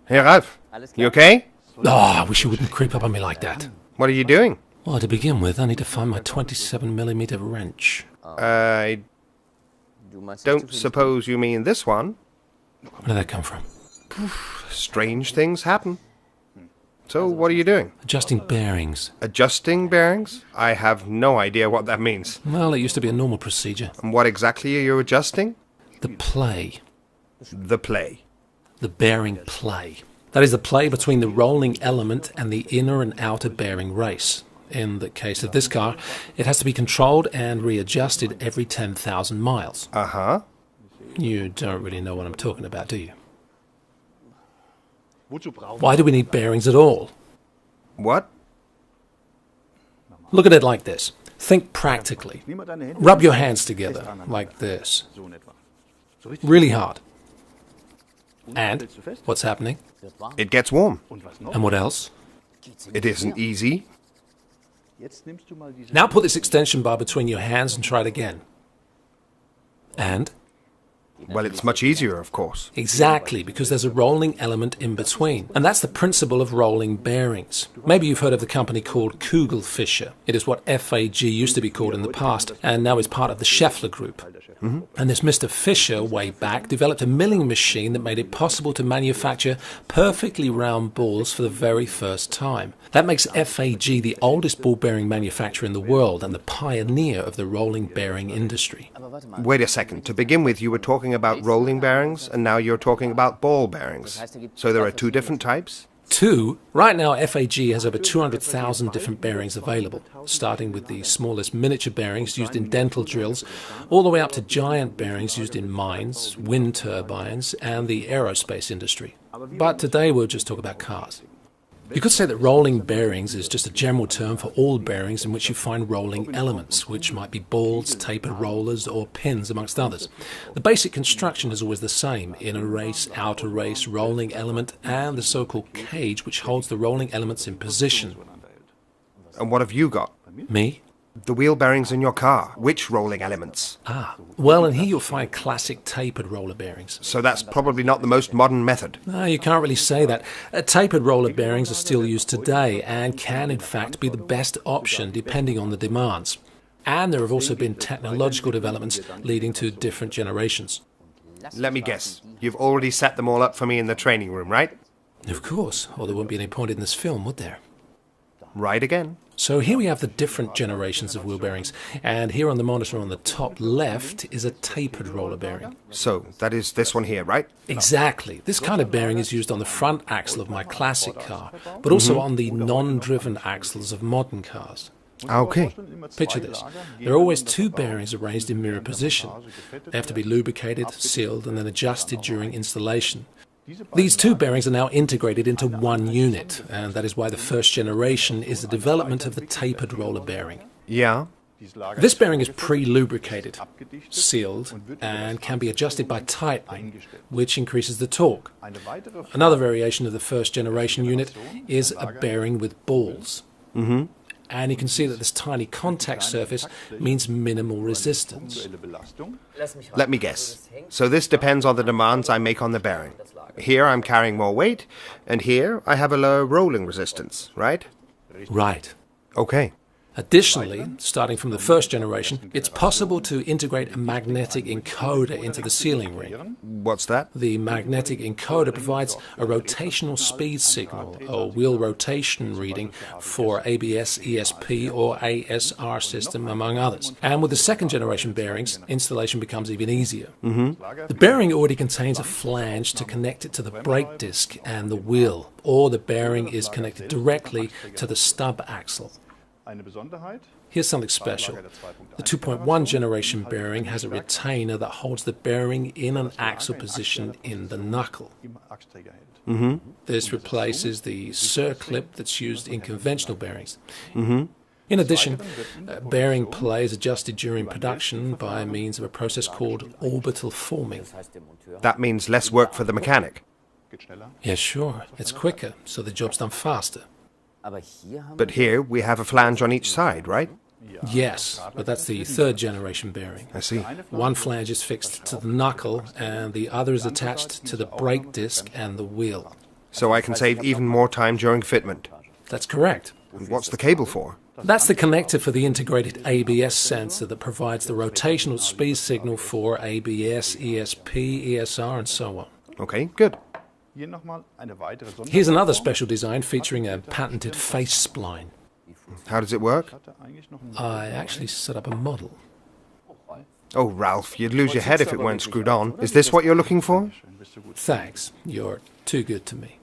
Hey, Ralph. You okay? Oh, I wish you wouldn't creep up on me like that. What are you doing? Well, to begin with, I need to find my 27mm wrench. I don't suppose you mean this one. Where did that come from? Strange things happen. So, what are you doing? Adjusting bearings. Adjusting bearings? I have no idea what that means. Well, it used to be a normal procedure. And what exactly are you adjusting? The play. The play. The bearing play. That is the play between the rolling element and the inner and outer bearing race. In the case of this car, it has to be controlled and readjusted every 10,000 miles. Uh-huh. You don't really know what I'm talking about, do you? Why do we need bearings at all? What? Look at it like this. Think practically. Rub your hands together, like this. Really hard. And what's happening? It gets warm. And what else? It isn't easy. Now put this extension bar between your hands and try it again. And? Well, it's much easier, of course. Exactly, because there's a rolling element in between. And that's the principle of rolling bearings. Maybe you've heard of the company called Kugelfischer. It is what FAG used to be called in the past, and now is part of the Schaeffler Group. Mm-hmm. And this Mr. Fischer, way back, developed a milling machine that made it possible to manufacture perfectly round balls for the very first time. That makes FAG the oldest ball bearing manufacturer in the world and the pioneer of the rolling bearing industry. Wait a second. To begin with, you were talking about rolling bearings, and now you're talking about ball bearings. So there are two different types? Two, right now FAG has over 200,000 different bearings available, starting with the smallest miniature bearings used in dental drills, all the way up to giant bearings used in mines, wind turbines, and the aerospace industry. But today we'll just talk about cars. You could say that rolling bearings is just a general term for all bearings in which you find rolling elements, which might be balls, tapered rollers, or pins, amongst others. The basic construction is always the same: inner race, outer race, rolling element, and the so-called cage, which holds the rolling elements in position. And what have you got? Me? The wheel bearings in your car. Which rolling elements? Well, and here you'll find classic tapered roller bearings. So that's probably not the most modern method. No, you can't really say that. Tapered roller bearings are still used today and can, in fact, be the best option depending on the demands. And there have also been technological developments leading to different generations. Let me guess. You've already set them all up for me in the training room, right? Of course, or there wouldn't be any point in this film, would there? Right again. So here we have the different generations of wheel bearings, and here on the monitor on the top left is a tapered roller bearing. So, that is this one here, right? Exactly. This kind of bearing is used on the front axle of my classic car, but also on the non-driven axles of modern cars. Okay. Picture this. There are always two bearings arranged in mirror position. They have to be lubricated, sealed, and then adjusted during installation. These two bearings are now integrated into one unit, and that is why the first generation is the development of the tapered roller bearing. Yeah. This bearing is pre-lubricated, sealed, and can be adjusted by tightening, which increases the torque. Another variation of the first generation unit is a bearing with balls. Mm-hmm. And you can see that this tiny contact surface means minimal resistance. Let me guess. So this depends on the demands I make on the bearing. Here I'm carrying more weight, and here I have a lower rolling resistance, right? Right. Okay. Additionally, starting from the first generation, it's possible to integrate a magnetic encoder into the sealing ring. What's that? The magnetic encoder provides a rotational speed signal, or wheel rotation reading, for ABS, ESP, or ASR system, among others. And with the second generation bearings, installation becomes even easier. Mm-hmm. The bearing already contains a flange to connect it to the brake disc and the wheel, or the bearing is connected directly to the stub axle. Here's something special. The 2.1 generation bearing has a retainer that holds the bearing in an axle position in the knuckle. Mm-hmm. This replaces the circlip that's used in conventional bearings. Mm-hmm. In addition, bearing play is adjusted during production by means of a process called orbital forming. That means less work for the mechanic. Yeah, sure. It's quicker, so the job's done faster. But here we have a flange on each side, right? Yes, but that's the third generation bearing. I see. One flange is fixed to the knuckle and the other is attached to the brake disc and the wheel. So I can save even more time during fitment. That's correct. And what's the cable for? That's the connector for the integrated ABS sensor that provides the rotational speed signal for ABS, ESP, ESR, and so on. Okay, good. Here's another special design featuring a patented face spline. How does it work? I actually set up a model. Oh, Ralph, you'd lose your head if it weren't screwed on. Is this what you're looking for? Thanks. You're too good to me.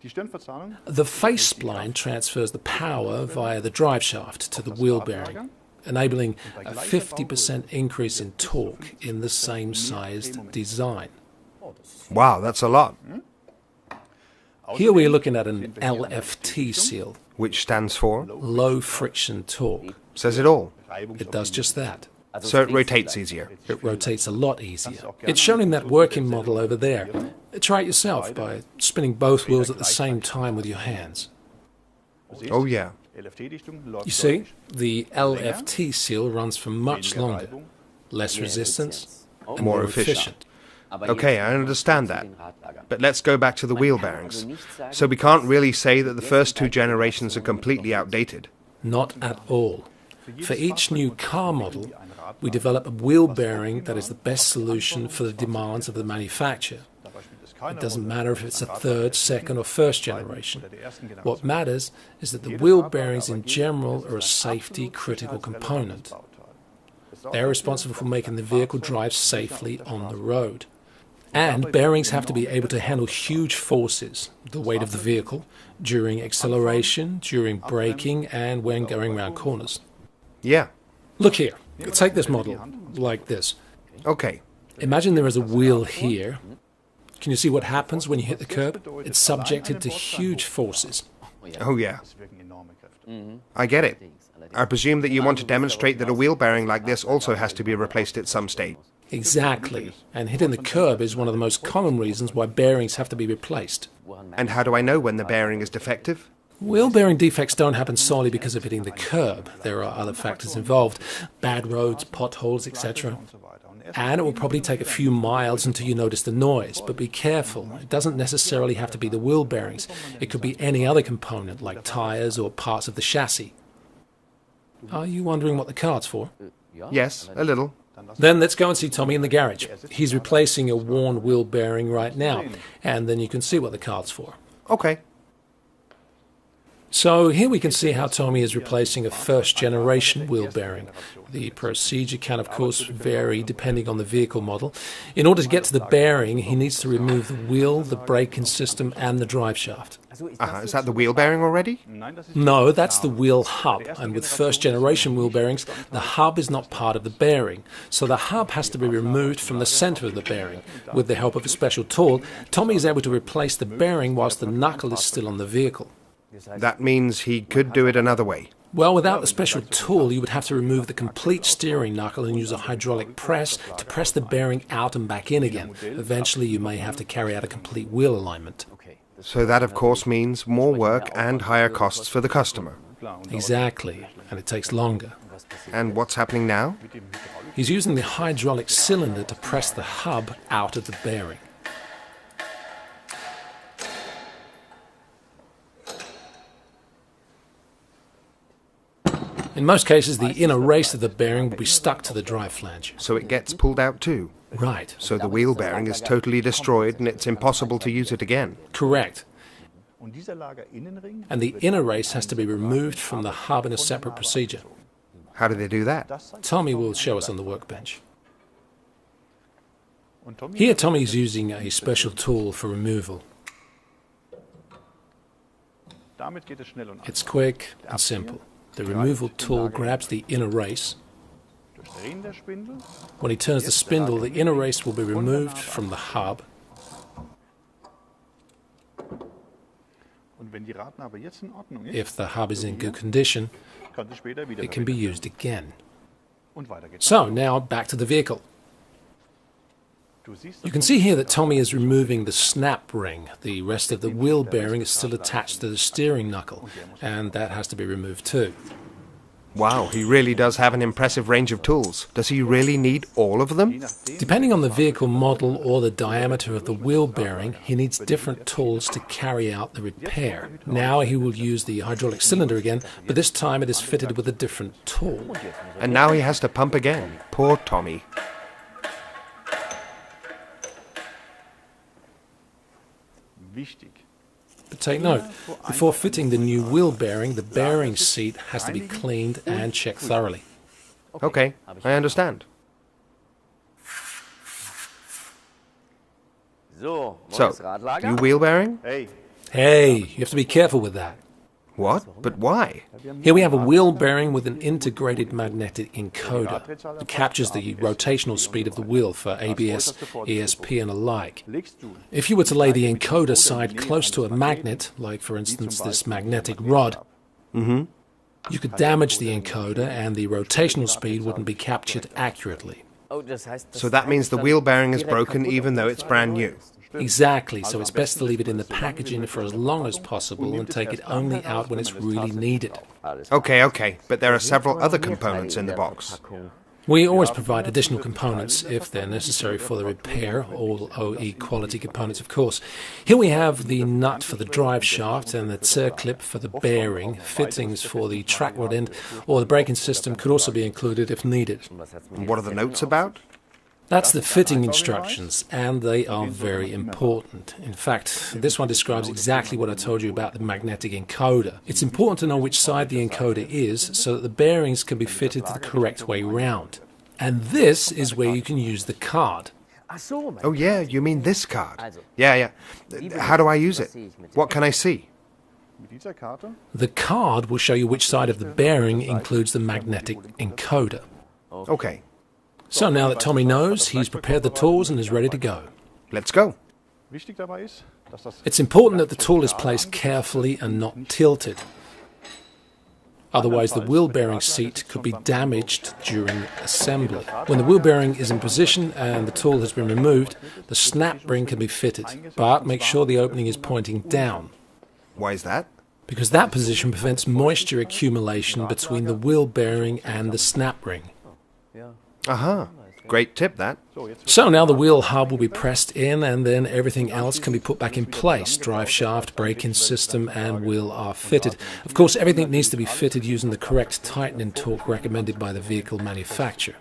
The face spline transfers the power via the drive shaft to the wheel bearing, enabling a 50% increase in torque in the same sized design. Wow, that's a lot. Here we are looking at an LFT seal. Which stands for? Low friction torque. Says it all. It does just that. So it rotates easier. It rotates a lot easier. It's shown in that working model over there. Try it yourself by spinning both wheels at the same time with your hands. Oh, yeah. You see, the LFT seal runs for much longer, less resistance, and more efficient. Okay, I understand that. But let's go back to the wheel bearings. So we can't really say that the first two generations are completely outdated. Not at all. For each new car model, we develop a wheel bearing that is the best solution for the demands of the manufacturer. It doesn't matter if it's a third, second, or first generation. What matters is that the wheel bearings in general are a safety-critical component. They're responsible for making the vehicle drive safely on the road. And bearings have to be able to handle huge forces, the weight of the vehicle, during acceleration, during braking, and when going around corners. Yeah. Look here. Take this model, like this. Okay. Imagine there is a wheel here. Can you see what happens when you hit the curb? It's subjected to huge forces. Oh, yeah. I get it. I presume that you want to demonstrate that a wheel bearing like this also has to be replaced at some stage. Exactly. And hitting the curb is one of the most common reasons why bearings have to be replaced. And how do I know when the bearing is defective? Wheel bearing defects don't happen solely because of hitting the curb. There are other factors involved. Bad roads, potholes, etc. And it will probably take a few miles until you notice the noise, but be careful. It doesn't necessarily have to be the wheel bearings. It could be any other component, like tires or parts of the chassis. Are you wondering what the card's for? Yes, a little. Then let's go and see Tommy in the garage. He's replacing a worn wheel bearing right now, and then you can see what the card's for. Okay. So here we can see how Tommy is replacing a first-generation wheel bearing. The procedure can, of course, vary depending on the vehicle model. In order to get to the bearing, he needs to remove the wheel, the braking system, and the drive shaft. Is that the wheel bearing already? No, that's the wheel hub, and with first-generation wheel bearings, the hub is not part of the bearing, so the hub has to be removed from the center of the bearing. With the help of a special tool, Tommy is able to replace the bearing whilst the knuckle is still on the vehicle. That means he could do it another way. Well, without the special tool, you would have to remove the complete steering knuckle and use a hydraulic press to press the bearing out and back in again. Eventually, you may have to carry out a complete wheel alignment. So that, of course, means more work and higher costs for the customer. Exactly, and it takes longer. And what's happening now? He's using the hydraulic cylinder to press the hub out of the bearing. In most cases, the inner race of the bearing will be stuck to the drive flange. So it gets pulled out too? Right. So the wheel bearing is totally destroyed and it's impossible to use it again? Correct. And the inner race has to be removed from the hub in a separate procedure. How do they do that? Tommy will show us on the workbench. Here Tommy is using a special tool for removal. It's quick and simple. The removal tool grabs the inner race. When he turns the spindle, the inner race will be removed from the hub. If the hub is in good condition, it can be used again. So, now back to the vehicle. You can see here that Tommy is removing the snap ring. The rest of the wheel bearing is still attached to the steering knuckle, and that has to be removed too. Wow, he really does have an impressive range of tools. Does he really need all of them? Depending on the vehicle model or the diameter of the wheel bearing, he needs different tools to carry out the repair. Now he will use the hydraulic cylinder again, but this time it is fitted with a different tool. And now he has to pump again. Poor Tommy. But take note, before fitting the new wheel bearing, the bearing seat has to be cleaned and checked thoroughly. Okay, I understand. So, new wheel bearing? Hey, you have to be careful with that. What? But why? Here we have a wheel bearing with an integrated magnetic encoder. It captures the rotational speed of the wheel for ABS, ESP and alike. If you were to lay the encoder side close to a magnet, like for instance this magnetic rod, you could damage the encoder and the rotational speed wouldn't be captured accurately. So that means the wheel bearing is broken even though it's brand new. Exactly, so it's best to leave it in the packaging for as long as possible and take it only out when it's really needed. Okay, but there are several other components in the box. We always provide additional components if they're necessary for the repair, all OE quality components of course. Here we have the nut for the drive shaft and the circlip for the bearing, fittings for the track rod end, or the braking system could also be included if needed. And what are the notes about? That's the fitting instructions, and they are very important. In fact, this one describes exactly what I told you about the magnetic encoder. It's important to know which side the encoder is so that the bearings can be fitted the correct way round. And this is where you can use the card. Oh yeah, you mean this card? Yeah. How do I use it? What can I see? The card will show you which side of the bearing includes the magnetic encoder. Okay. So now that Tommy knows, he's prepared the tools and is ready to go. Let's go. It's important that the tool is placed carefully and not tilted. Otherwise, the wheel bearing seat could be damaged during assembly. When the wheel bearing is in position and the tool has been removed, the snap ring can be fitted, but make sure the opening is pointing down. Why is that? Because that position prevents moisture accumulation between the wheel bearing and the snap ring. Great tip, that. So now the wheel hub will be pressed in and then everything else can be put back in place. Drive shaft, braking system and wheel are fitted. Of course, everything needs to be fitted using the correct tightening torque recommended by the vehicle manufacturer.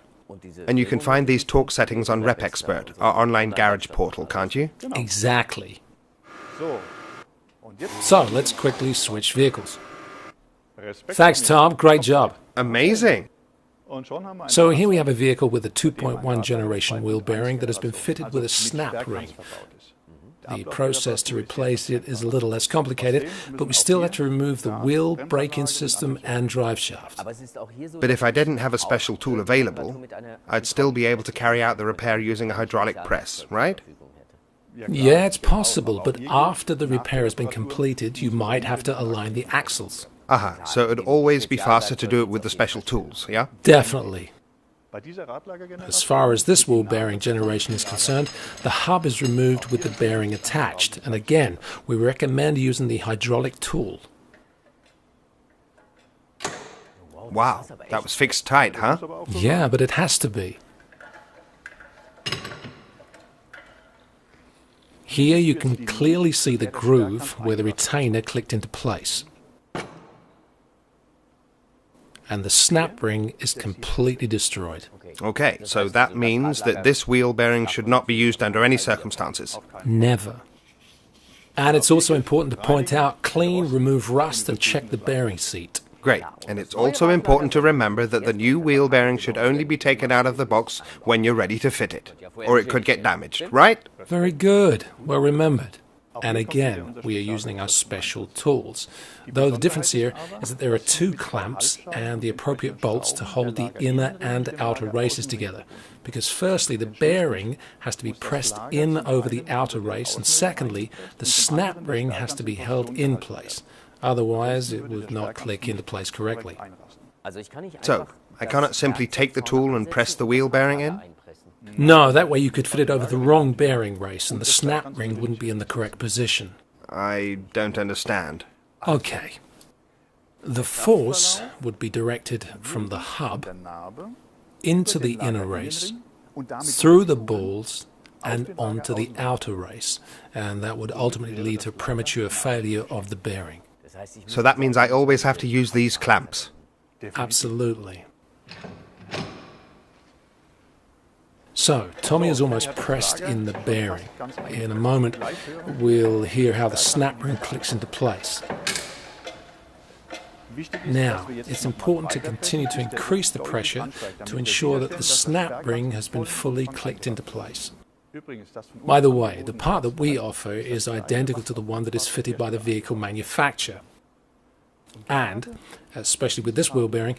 And you can find these torque settings on RepExpert, our online garage portal, can't you? Exactly. So let's quickly switch vehicles. Thanks, Tom. Great job. Amazing. So here we have a vehicle with a 2.1 generation wheel bearing that has been fitted with a snap ring. The process to replace it is a little less complicated, but we still have to remove the wheel, braking system and drive shaft. But if I didn't have a special tool available, I'd still be able to carry out the repair using a hydraulic press, right? Yeah, it's possible, but after the repair has been completed, you might have to align the axles. So it'd always be faster to do it with the special tools, yeah? Definitely. As far as this wheel bearing generation is concerned, the hub is removed with the bearing attached, and again, we recommend using the hydraulic tool. Wow, that was fixed tight, huh? Yeah, but it has to be. Here you can clearly see the groove where the retainer clicked into place. And the snap ring is completely destroyed. Okay, so that means that this wheel bearing should not be used under any circumstances. Never. And it's also important to point out, clean, remove rust and check the bearing seat. Great, and it's also important to remember that the new wheel bearing should only be taken out of the box when you're ready to fit it, or it could get damaged, right? Very good, well remembered. And again, we are using our special tools. Though the difference here is that there are two clamps and the appropriate bolts to hold the inner and outer races together. Because firstly, the bearing has to be pressed in over the outer race, and secondly, the snap ring has to be held in place. Otherwise, it would not click into place correctly. So, I cannot simply take the tool and press the wheel bearing in? No, that way you could fit it over the wrong bearing race and the snap ring wouldn't be in the correct position. I don't understand. Okay. The force would be directed from the hub into the inner race, through the balls, and onto the outer race. And that would ultimately lead to premature failure of the bearing. So that means I always have to use these clamps. Absolutely. So, Tommy is almost pressed in the bearing. In a moment, we'll hear how the snap ring clicks into place. Now, it's important to continue to increase the pressure to ensure that the snap ring has been fully clicked into place. By the way, the part that we offer is identical to the one that is fitted by the vehicle manufacturer. And, especially with this wheel bearing,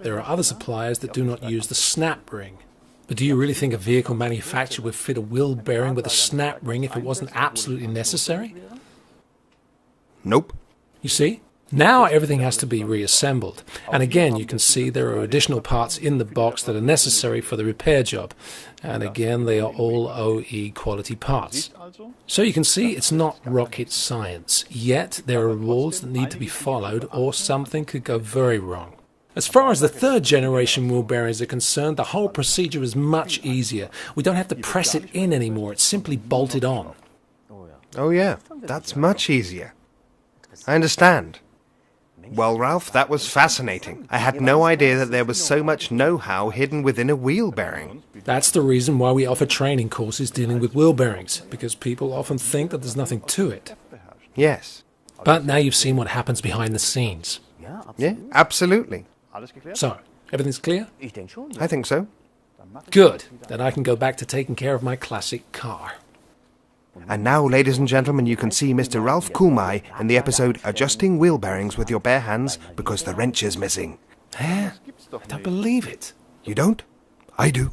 there are other suppliers that do not use the snap ring. But do you really think a vehicle manufacturer would fit a wheel bearing with a snap ring if it wasn't absolutely necessary? Nope. You see? Now everything has to be reassembled. And again, you can see there are additional parts in the box that are necessary for the repair job. And again, they are all OE quality parts. So you can see it's not rocket science. Yet there are rules that need to be followed or something could go very wrong. As far as the third generation wheel bearings are concerned, the whole procedure is much easier. We don't have to press it in anymore, it's simply bolted on. Oh yeah, that's much easier. I understand. Well, Ralph, that was fascinating. I had no idea that there was so much know-how hidden within a wheel bearing. That's the reason why we offer training courses dealing with wheel bearings, because people often think that there's nothing to it. Yes. But now you've seen what happens behind the scenes. Yeah, absolutely. So, everything's clear? I think so. Good. Then I can go back to taking care of my classic car. And now, ladies and gentlemen, you can see Mr. Ralph Kumai in the episode Adjusting Wheel Bearings with Your Bare Hands because the wrench is missing. I don't believe it. You don't? I do.